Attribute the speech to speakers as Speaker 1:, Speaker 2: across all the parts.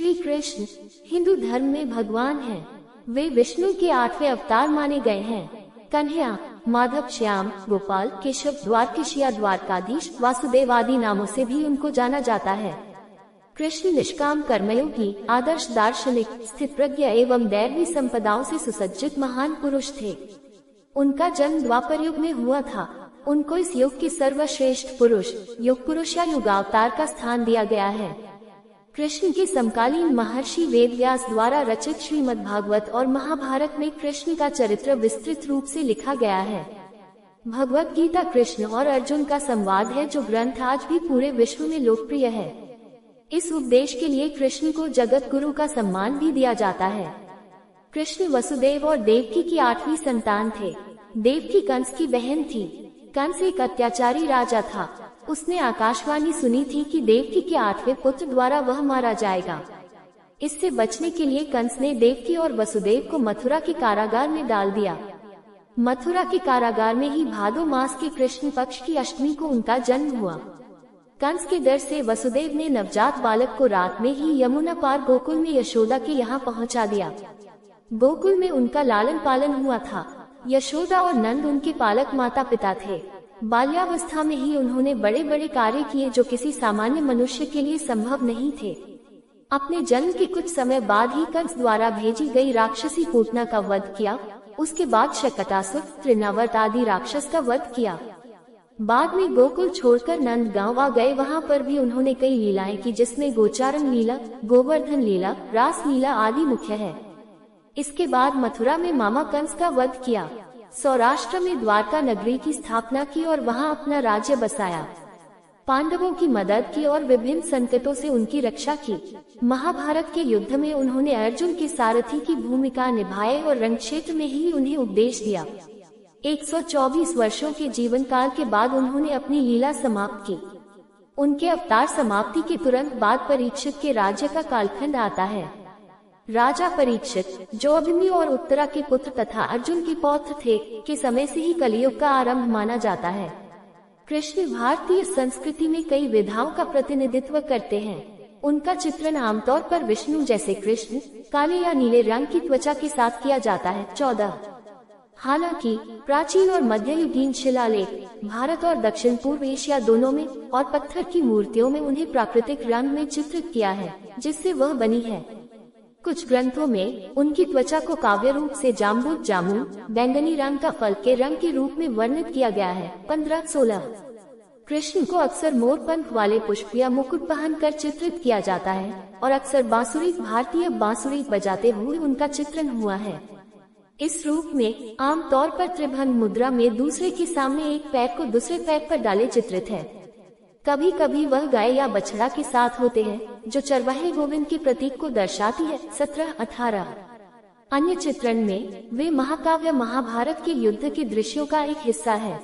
Speaker 1: श्री कृष्ण हिंदू धर्म में भगवान हैं। वे विष्णु के 8वें अवतार माने गए हैं। कन्हैया, माधव, श्याम, गोपाल, केशव, द्वारकेशिया, द्वारकाधीश, वासुदेव आदि नामों से भी उनको जाना जाता है। कृष्ण निष्काम कर्मयोगी, आदर्श दार्शनिक, स्थित प्रज्ञ एवं दैवी संपदाओं से सुसज्जित महान पुरुष थे। उनका जन्म द्वापर युग में हुआ था। उनको इस युग के सर्वश्रेष्ठ पुरुष, युग पुरुष या युगावतार का स्थान दिया गया है। कृष्ण के समकालीन महर्षि वेदव्यास द्वारा रचित श्रीमद् भागवत और महाभारत में कृष्ण का चरित्र विस्तृत रूप से लिखा गया है। भगवत गीता कृष्ण और अर्जुन का संवाद है, जो ग्रंथ आज भी पूरे विश्व में लोकप्रिय है। इस उपदेश के लिए कृष्ण को जगत गुरु का सम्मान भी दिया जाता है। कृष्ण वसुदेव और देवकी की 8वीं संतान थे। देवकी कंस की बहन थी। कंस एक अत्याचारी राजा था। उसने आकाशवाणी सुनी थी कि देवकी के 8वें पुत्र द्वारा वह मारा जाएगा। इससे बचने के लिए कंस ने देवकी और वसुदेव को मथुरा के कारागार में डाल दिया। मथुरा के कारागार में ही भादो मास के कृष्ण पक्ष की अष्टमी को उनका जन्म हुआ। कंस के डर से वसुदेव ने नवजात बालक को रात में ही यमुना पार गोकुल में यशोदा के यहाँ पहुँचा दिया। गोकुल में उनका लालन पालन हुआ था। यशोदा और नंद उनके पालक माता पिता थे। बाल्यावस्था में ही उन्होंने बड़े बड़े कार्य किए जो किसी सामान्य मनुष्य के लिए संभव नहीं थे। अपने जन्म के कुछ समय बाद ही कंस द्वारा भेजी गई राक्षसी पूतना का वध किया। उसके बाद शकटासुर, तृणावर्त आदि राक्षस का वध किया। बाद में गोकुल छोड़कर नंद गांव आ गए। वहां पर भी उन्होंने कई लीलाएं की, जिसमें गोचारण लीला, गोवर्धन लीला, रास लीला आदि मुख्य है। इसके बाद मथुरा में मामा कंस का वध किया। सौराष्ट्र में द्वारका नगरी की स्थापना की और वहां अपना राज्य बसाया। पांडवों की मदद की और विभिन्न संकटों से उनकी रक्षा की। महाभारत के युद्ध में उन्होंने अर्जुन के सारथी की भूमिका निभाई और रण क्षेत्र में ही उन्हें उपदेश दिया। 124 वर्षों के जीवन काल के बाद उन्होंने अपनी लीला समाप्त की। उनके अवतार समाप्ति के तुरंत बाद परीक्षित के राज्य का कालखंड आता है। राजा परीक्षित, जो अभिमन्यु और उत्तरा के पुत्र तथा अर्जुन के पौत्र थे, के समय से ही कलियुग का आरंभ माना जाता है। कृष्ण भारतीय संस्कृति में कई विधाओं का प्रतिनिधित्व करते हैं। उनका चित्रण आमतौर पर विष्णु जैसे कृष्ण काले या नीले रंग की त्वचा के साथ किया जाता है। 14 हालांकि प्राचीन और मध्ययुगीन शिलालेख भारत और दक्षिण पूर्व एशिया दोनों में और पत्थर की मूर्तियों में उन्हें प्राकृतिक रंग में चित्रित किया है, जिससे वह बनी है। कुछ ग्रंथों में उनकी त्वचा को काव्य रूप से जाम्बुत जामुन, बैंगनी रंग का फल के रंग के रूप में वर्णित किया गया है। 15-16 कृष्ण को अक्सर मोर पंख वाले पुष्प या मुकुट पहनकर चित्रित किया जाता है और अक्सर बांसुरी, भारतीय बांसुरी बजाते हुए उनका चित्रण हुआ है। इस रूप में आमतौर पर त्रिभंग मुद्रा में दूसरे के सामने एक पैर को दूसरे पैर पर डाले चित्रित है। कभी कभी वह गाय या बछड़ा के साथ होते हैं, जो चरवाहे गोविंद के प्रतीक को दर्शाती है। 17-18 अन्य चित्रण में वे महाकाव्य महाभारत के युद्ध के दृश्यों का एक हिस्सा है।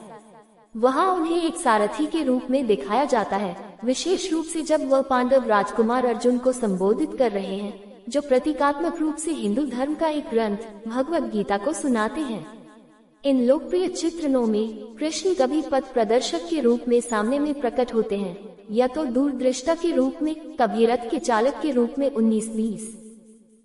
Speaker 1: वहां उन्हें एक सारथी के रूप में दिखाया जाता है, विशेष रूप से जब वह पांडव राजकुमार अर्जुन को संबोधित कर रहे हैं, जो प्रतीकात्मक रूप से हिंदू धर्म का एक ग्रंथ भगवत गीता को सुनाते हैं। इन लोकप्रिय चित्रणों में कृष्ण कभी पथ प्रदर्शक के रूप में सामने में प्रकट होते हैं, या तो दूरदृष्टा के रूप में, कभी रथ के चालक के रूप में। 19-20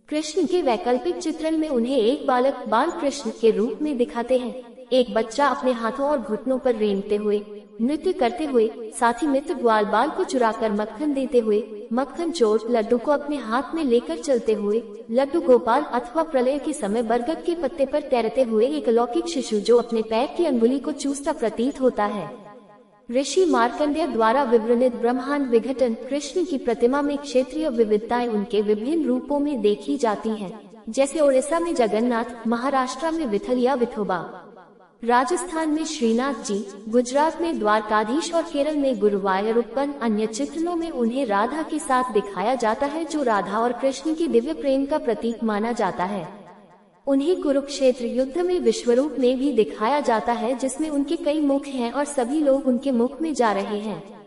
Speaker 1: कृष्ण के वैकल्पिक चित्रण में उन्हें एक बालक बाल कृष्ण के रूप में दिखाते हैं। एक बच्चा अपने हाथों और घुटनों पर रेंगते हुए, नृत्य करते हुए, साथ ही मित्र ग्वाल बाल को चुराकर मक्खन देते हुए, मक्खन चोर लड्डू को अपने हाथ में लेकर चलते हुए, लड्डू गोपाल अथवा प्रलय के समय बरगद के पत्ते पर तैरते हुए एक अलौकिक शिशु जो अपने पैर की अंगुली को चूसता प्रतीत होता है। ऋषि मार्कंडेय द्वारा विवरणित ब्रह्मांड विघटन कृष्ण की प्रतिमा में क्षेत्रीय विविधताएं उनके विभिन्न रूपों में देखी जाती हैं, जैसे ओडिशा में जगन्नाथ, महाराष्ट्र में विठल या विठोबा, राजस्थान में श्रीनाथ जी, गुजरात में द्वारकाधीश और केरल में गुरुवायूरप्पन। अन्य चित्रणों में उन्हें राधा के साथ दिखाया जाता है, जो राधा और कृष्ण की दिव्य प्रेम का प्रतीक माना जाता है। उन्हें कुरुक्षेत्र युद्ध में विश्वरूप में भी दिखाया जाता है, जिसमें उनके कई मुख हैं और सभी लोग उनके मुख में जा रहे हैं।